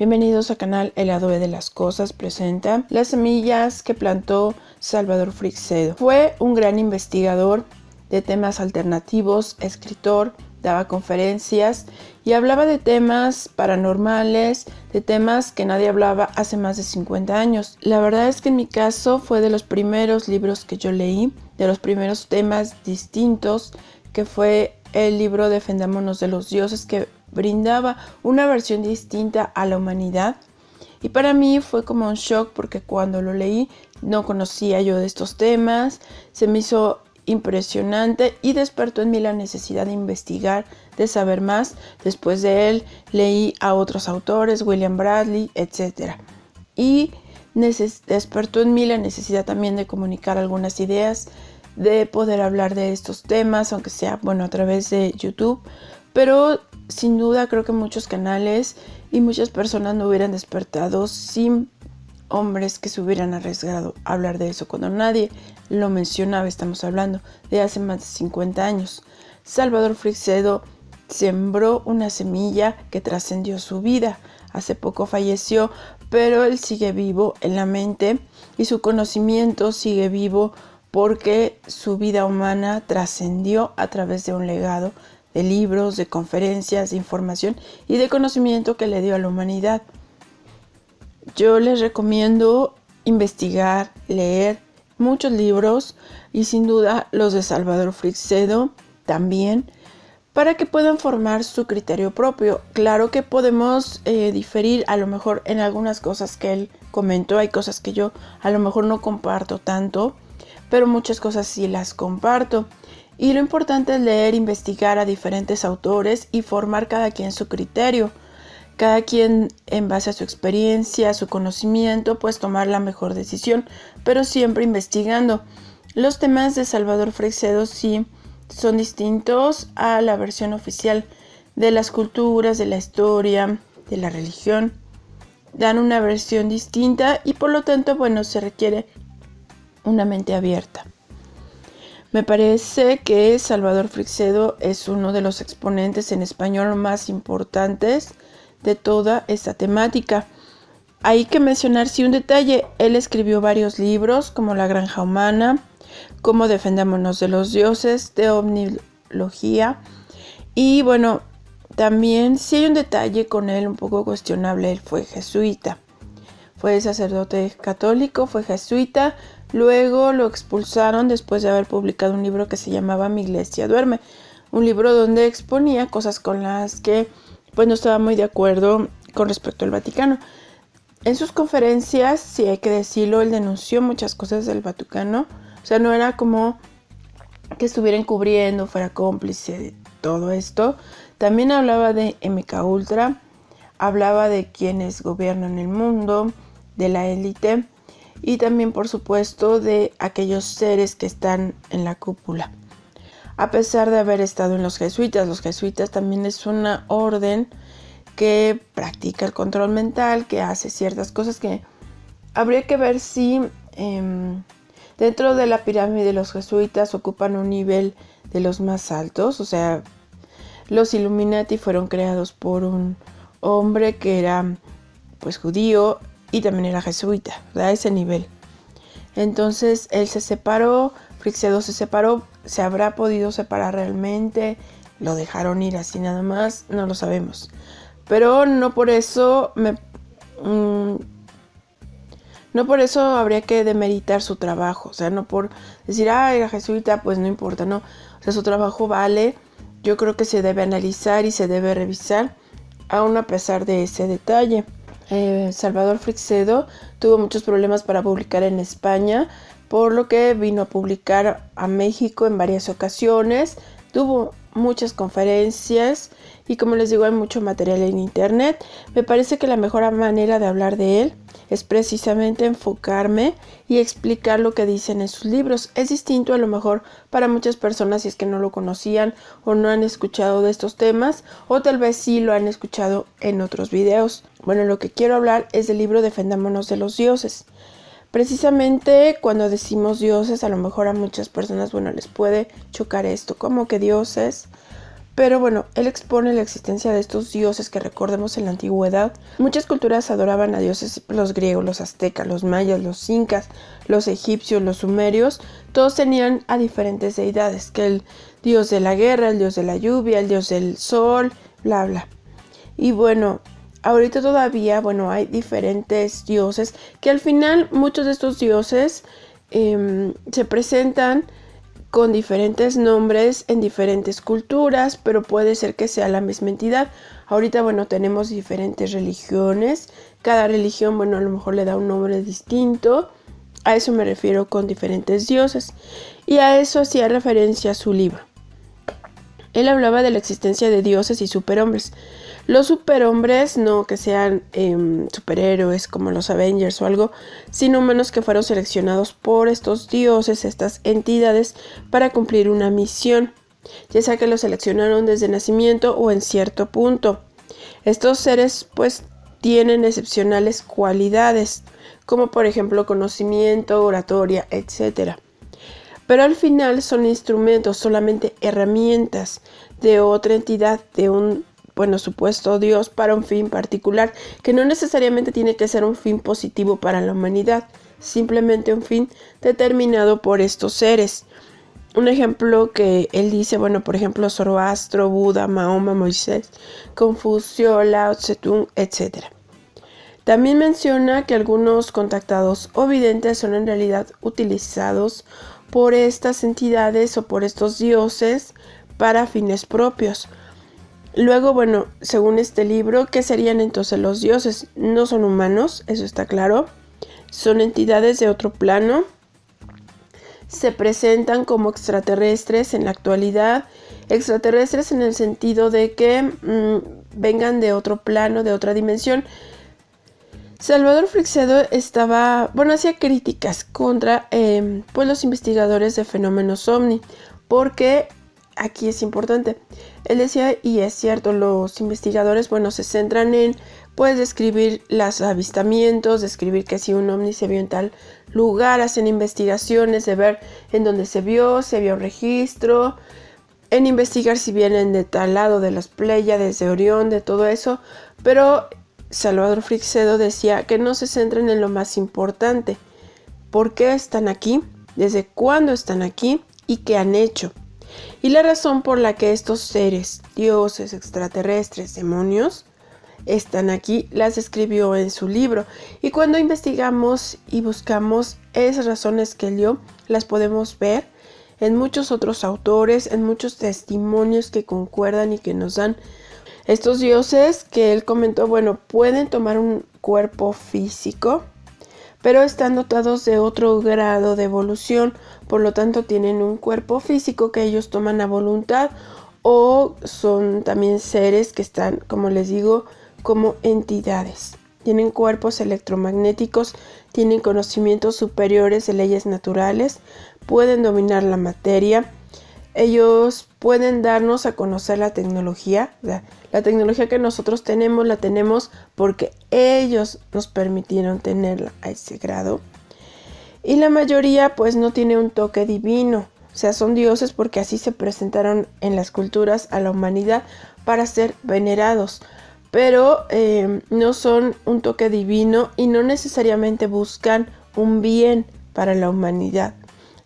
Bienvenidos al canal El lado B de las cosas presenta las semillas que plantó Salvador Freixedo. Fue un gran investigador de temas alternativos, escritor, daba conferencias y hablaba de temas paranormales, de temas que nadie hablaba hace más de 50 años. La verdad es que en mi caso fue de los primeros libros que yo leí, de los primeros temas distintos, que fue el libro Defendámonos de los dioses, que brindaba una versión distinta a la humanidad. Y para mí fue como un shock porque cuando lo leí no conocía yo de estos temas, se me hizo impresionante y despertó en mí la necesidad de investigar, de saber más. Después de él leí a otros autores, William Bradley, etc. Y despertó en mí la necesidad también de comunicar algunas ideas, de poder hablar de estos temas, aunque sea, a través de YouTube. Pero sin duda creo que muchos canales y muchas personas no hubieran despertado sin hombres que se hubieran arriesgado a hablar de eso. Cuando nadie lo mencionaba, estamos hablando de hace más de 50 años. Salvador Freixedo sembró una semilla que trascendió su vida. Hace poco falleció, pero él sigue vivo en la mente y su conocimiento sigue vivo porque su vida humana trascendió a través de un legado de libros, de conferencias, de información y de conocimiento que le dio a la humanidad. Yo les recomiendo investigar, leer muchos libros y sin duda los de Salvador Freixedo también, para que puedan formar su criterio propio. Claro que podemos diferir a lo mejor en algunas cosas que él comentó, hay cosas que yo a lo mejor no comparto tanto, pero muchas cosas sí las comparto. Y lo importante es leer, investigar a diferentes autores y formar cada quien su criterio. Cada quien en base a su experiencia, a su conocimiento, pues tomar la mejor decisión, pero siempre investigando. Los temas de Salvador Freixedo sí son distintos a la versión oficial de las culturas, de la historia, de la religión. Dan una versión distinta y por lo tanto, se requiere una mente abierta. Me parece que Salvador Freixedo es uno de los exponentes en español más importantes de toda esta temática. Hay que mencionar un detalle: él escribió varios libros como La Granja Humana, Cómo Defendámonos de los Dioses, de Omnilogía. Y también sí hay un detalle con él un poco cuestionable: él fue jesuita. Fue sacerdote católico, fue jesuita, luego lo expulsaron después de haber publicado un libro que se llamaba Mi Iglesia Duerme, un libro donde exponía cosas con las que no estaba muy de acuerdo con respecto al Vaticano. En sus conferencias, sí hay que decirlo, él denunció muchas cosas del Vaticano, no era como que estuviera encubriendo, fuera cómplice de todo esto. También hablaba de MKUltra, hablaba de quienes gobiernan el mundo, de la élite y también, por supuesto, de aquellos seres que están en la cúpula. A pesar de haber estado en los jesuitas también es una orden que practica el control mental, que hace ciertas cosas que habría que ver si dentro de la pirámide de los jesuitas ocupan un nivel de los más altos. Los Illuminati fueron creados por un hombre que era judío y también era jesuita, a ese nivel. Entonces él se separó, Freixedo se separó. ¿Se habrá podido separar realmente? ¿Lo dejaron ir así nada más? No lo sabemos. Pero no por eso habría que demeritar su trabajo. No por decir, era jesuita, pues no importa, no. Su trabajo vale. Yo creo que se debe analizar y se debe revisar, aún a pesar de ese detalle. Salvador Freixedo tuvo muchos problemas para publicar en España, por lo que vino a publicar a México en varias ocasiones. Tuvo muchas conferencias y, como les digo, hay mucho material en internet. Me parece que la mejor manera de hablar de él es precisamente enfocarme y explicar lo que dicen en sus libros. Es distinto a lo mejor para muchas personas si es que no lo conocían o no han escuchado de estos temas, o tal vez sí lo han escuchado en otros videos. Lo que quiero hablar es del libro Defendámonos de los Dioses. Precisamente cuando decimos dioses, a lo mejor a muchas personas les puede chocar esto, como que dioses, Pero bueno, él expone la existencia de estos dioses que recordemos en la antigüedad. Muchas culturas adoraban a dioses, los griegos, los aztecas, los mayas, los incas, los egipcios, los sumerios. Todos tenían a diferentes deidades, que el dios de la guerra, el dios de la lluvia, el dios del sol, bla, bla. Y bueno, ahorita todavía, hay diferentes dioses que al final muchos de estos dioses se presentan con diferentes nombres en diferentes culturas, pero puede ser que sea la misma entidad. Ahorita, tenemos diferentes religiones. Cada religión, a lo mejor le da un nombre distinto. A eso me refiero con diferentes dioses. Y a eso hacía referencia a su libro. Él hablaba de la existencia de dioses y superhombres. Los superhombres no que sean superhéroes como los Avengers o algo, sino humanos que fueron seleccionados por estos dioses, estas entidades, para cumplir una misión, ya sea que los seleccionaron desde nacimiento o en cierto punto. Estos seres tienen excepcionales cualidades, como por ejemplo conocimiento, oratoria, etc. Pero al final son instrumentos, solamente herramientas de otra entidad, de un supuesto Dios para un fin particular, que no necesariamente tiene que ser un fin positivo para la humanidad, simplemente un fin determinado por estos seres. Un ejemplo que él dice, por ejemplo, Zoroastro, Buda, Mahoma, Moisés, Confucio, Lao, Tse-tung, etc. También menciona que algunos contactados o videntes son en realidad utilizados por estas entidades o por estos dioses para fines propios. Luego, según este libro, ¿qué serían entonces los dioses? No son humanos, eso está claro. Son entidades de otro plano. Se presentan como extraterrestres en la actualidad. Extraterrestres en el sentido de que vengan de otro plano, de otra dimensión. Salvador Freixedo hacía críticas contra los investigadores de fenómenos ovni, porque aquí es importante. Él decía, y es cierto, los investigadores, se centran en, describir los avistamientos, describir que si un ovni se vio en tal lugar, hacen investigaciones de ver en dónde se vio registro, en investigar si vienen de tal lado de las Pléyades, de Orión, de todo eso, pero Salvador Freixedo decía que no se centren en lo más importante. ¿Por qué están aquí? ¿Desde cuándo están aquí? ¿Y qué han hecho? Y la razón por la que estos seres, dioses, extraterrestres, demonios, están aquí, las escribió en su libro. Y cuando investigamos y buscamos esas razones que él dio, las podemos ver en muchos otros autores, en muchos testimonios que concuerdan y que nos dan. Estos dioses que él comentó, pueden tomar un cuerpo físico, pero están dotados de otro grado de evolución, por lo tanto tienen un cuerpo físico que ellos toman a voluntad, o son también seres que están, como les digo, como entidades. Tienen cuerpos electromagnéticos, tienen conocimientos superiores de leyes naturales, pueden dominar la materia. Ellos pueden darnos a conocer la tecnología. La tecnología que nosotros tenemos, la tenemos porque ellos nos permitieron tenerla a ese grado. Y la mayoría no tiene un toque divino. O sea, son dioses porque así se presentaron en las culturas a la humanidad para ser venerados. Pero no son un toque divino y no necesariamente buscan un bien para la humanidad.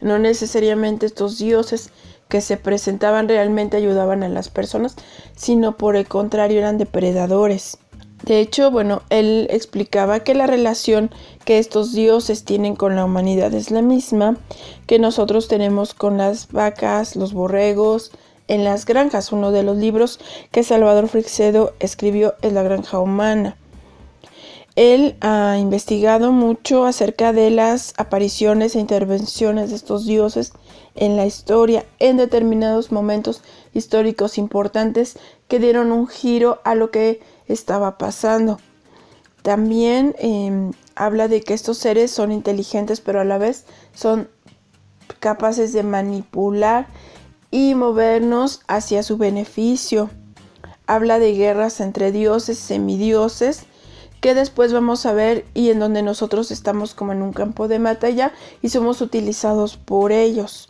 No necesariamente estos dioses que se presentaban realmente ayudaban a las personas, sino por el contrario eran depredadores. De hecho, él explicaba que la relación que estos dioses tienen con la humanidad es la misma que nosotros tenemos con las vacas, los borregos, en las granjas. Uno de los libros que Salvador Freixedo escribió es La Granja Humana. Él ha investigado mucho acerca de las apariciones e intervenciones de estos dioses en la historia, en determinados momentos históricos importantes que dieron un giro a lo que estaba pasando. También habla de que estos seres son inteligentes, pero a la vez son capaces de manipular y movernos hacia su beneficio. Habla de guerras entre dioses, semidioses, que después vamos a ver y en donde nosotros estamos como en un campo de batalla y somos utilizados por ellos.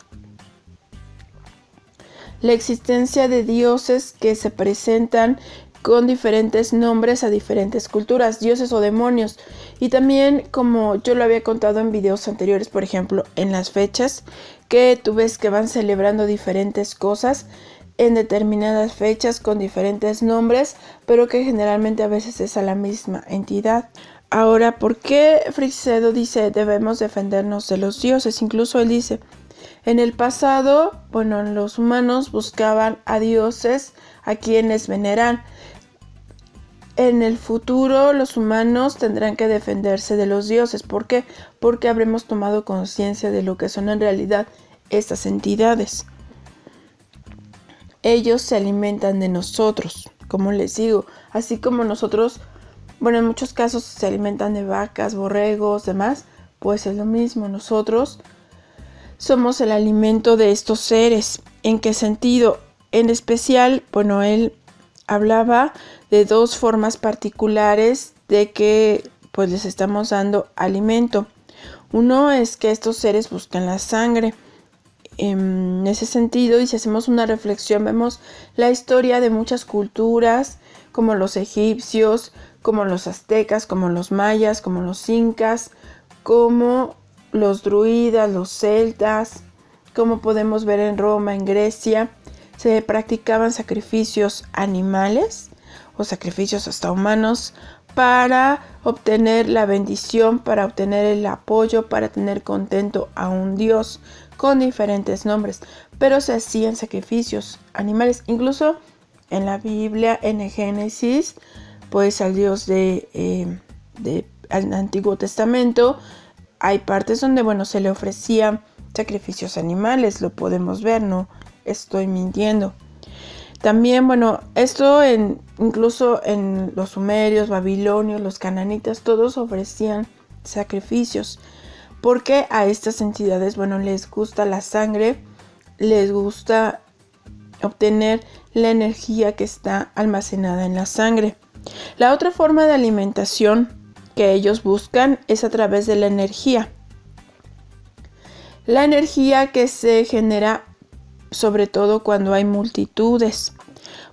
la existencia de dioses que se presentan con diferentes nombres a diferentes culturas, dioses o demonios. Y también, como yo lo había contado en videos anteriores, por ejemplo, en las fechas, que tú ves que van celebrando diferentes cosas en determinadas fechas con diferentes nombres, pero que generalmente a veces es a la misma entidad. Ahora, ¿por qué Freixedo dice debemos defendernos de los dioses? Incluso él dice, en el pasado, los humanos buscaban a dioses a quienes veneran. En el futuro los humanos tendrán que defenderse de los dioses. ¿Por qué? Porque habremos tomado conciencia de lo que son en realidad estas entidades. Ellos se alimentan de nosotros, como les digo, así como nosotros, en muchos casos se alimentan de vacas, borregos, demás, pues es lo mismo. Nosotros somos el alimento de estos seres. ¿En qué sentido? En especial, él hablaba de dos formas particulares de que pues les estamos dando alimento. Uno es que estos seres buscan la sangre. En ese sentido, y si hacemos una reflexión, vemos la historia de muchas culturas, como los egipcios, como los aztecas, como los mayas, como los incas, como los druidas, los celtas, como podemos ver en Roma, en Grecia. Se practicaban sacrificios animales o sacrificios hasta humanos para obtener la bendición, para obtener el apoyo, para tener contento a un dios con diferentes nombres, pero se hacían sacrificios animales. Incluso en la Biblia, en el Génesis, pues al Dios del Antiguo Testamento, hay partes donde, se le ofrecían sacrificios animales, lo podemos ver, no estoy mintiendo. También, esto incluso en los sumerios, babilonios, los cananitas, todos ofrecían sacrificios, porque a estas entidades, les gusta la sangre, les gusta obtener la energía que está almacenada en la sangre. La otra forma de alimentación que ellos buscan es a través de la energía. La energía que se genera sobre todo cuando hay multitudes.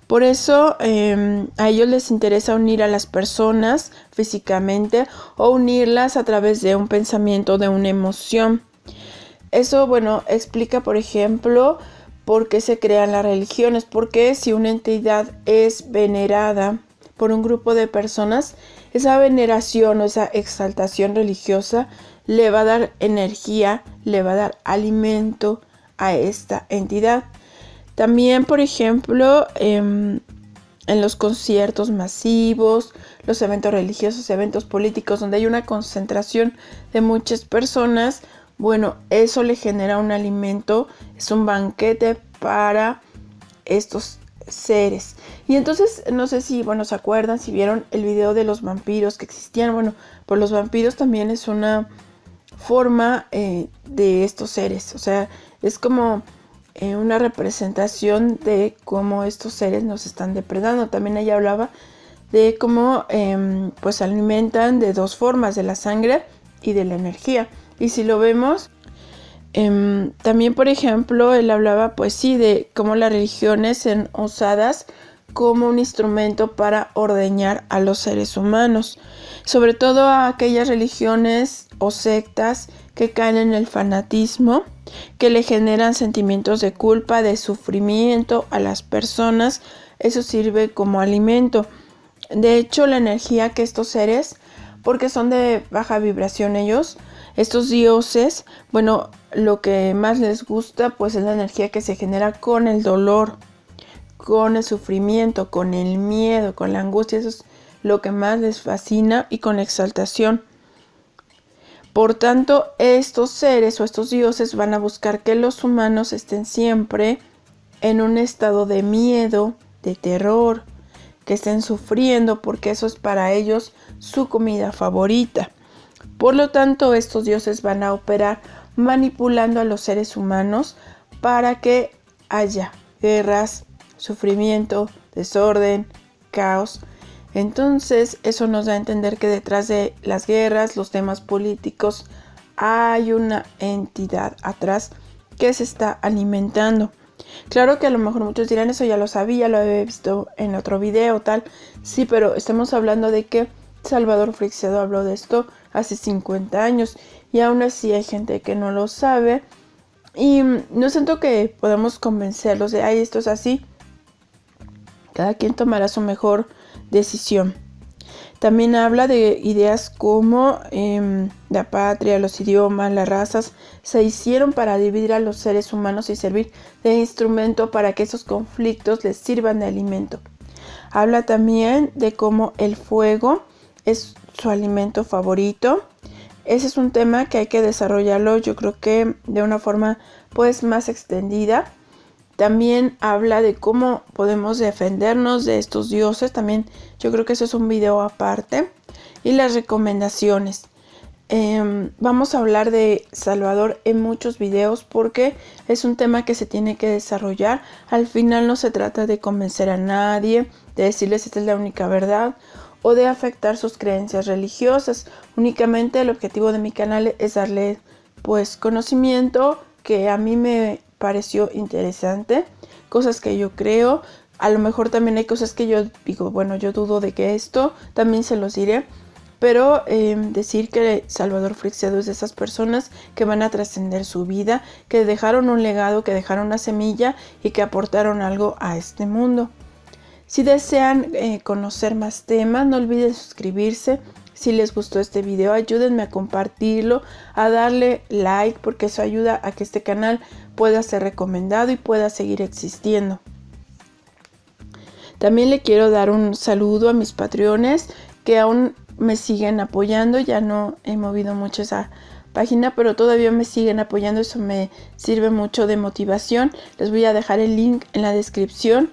Por eso a ellos les interesa unir a las personas físicamente o unirlas a través de un pensamiento, de una emoción. Eso, explica, por ejemplo, por qué se crean las religiones. Porque si una entidad es venerada por un grupo de personas, esa veneración o esa exaltación religiosa le va a dar energía, le va a dar alimento a esta entidad. También, por ejemplo, en los conciertos masivos, los eventos religiosos, eventos políticos, donde hay una concentración de muchas personas, eso le genera un alimento, es un banquete para estos seres. Y entonces, no sé si, se acuerdan, si vieron el video de los vampiros que existían. Pues los vampiros también es una forma de estos seres, o sea, es como una representación de cómo estos seres nos están depredando. También ella hablaba de cómo pues alimentan de dos formas, de la sangre y de la energía. Y si lo vemos, también, por ejemplo, él hablaba pues sí de cómo las religiones son usadas como un instrumento para ordeñar a los seres humanos, sobre todo a aquellas religiones o sectas que caen en el fanatismo, que le generan sentimientos de culpa, de sufrimiento a las personas. Eso sirve como alimento. De hecho, la energía que estos seres, porque son de baja vibración ellos, estos dioses, lo que más les gusta pues es la energía que se genera con el dolor, con el sufrimiento, con el miedo, con la angustia. Eso es lo que más les fascina, y con exaltación. Por tanto, estos seres o estos dioses van a buscar que los humanos estén siempre en un estado de miedo, de terror, que estén sufriendo, porque eso es para ellos su comida favorita. Por lo tanto, estos dioses van a operar manipulando a los seres humanos para que haya guerras, sufrimiento, desorden, caos. Entonces, eso nos da a entender que detrás de las guerras, los temas políticos, hay una entidad atrás que se está alimentando. Claro que a lo mejor muchos dirán, eso ya lo sabía, lo había visto en otro video, tal. Sí, pero estamos hablando de que Salvador Freixedo habló de esto hace 50 años y aún así hay gente que no lo sabe y no siento que podamos convencerlos de, ay, esto es así. Cada quien tomará su mejor decisión. También habla de ideas como la patria, los idiomas, las razas se hicieron para dividir a los seres humanos y servir de instrumento para que esos conflictos les sirvan de alimento. Habla también de cómo el fuego es su alimento favorito. Ese es un tema que hay que desarrollarlo, yo creo que de una forma pues más extendida. También habla de cómo podemos defendernos de estos dioses. También yo creo que eso es un video aparte. Y las recomendaciones. Vamos a hablar de Salvador en muchos videos porque es un tema que se tiene que desarrollar. Al final no se trata de convencer a nadie, de decirles esta es la única verdad o de afectar sus creencias religiosas. Únicamente el objetivo de mi canal es darle pues conocimiento que a mí me pareció interesante, cosas que yo creo. A lo mejor también hay cosas que yo digo, bueno, yo dudo de que esto, también se los diré. Pero decir que Salvador Freixedo es de esas personas que van a trascender su vida, que dejaron un legado, que dejaron una semilla y que aportaron algo a este mundo. Si desean conocer más temas, no olviden suscribirse. Si les gustó este video, ayúdenme a compartirlo, a darle like, porque eso ayuda a que este canal pueda ser recomendado y pueda seguir existiendo. También le quiero dar un saludo a mis patreones que aún me siguen apoyando. Ya no he movido mucho esa página, pero todavía me siguen apoyando. Eso me sirve mucho de motivación. Les voy a dejar el link en la descripción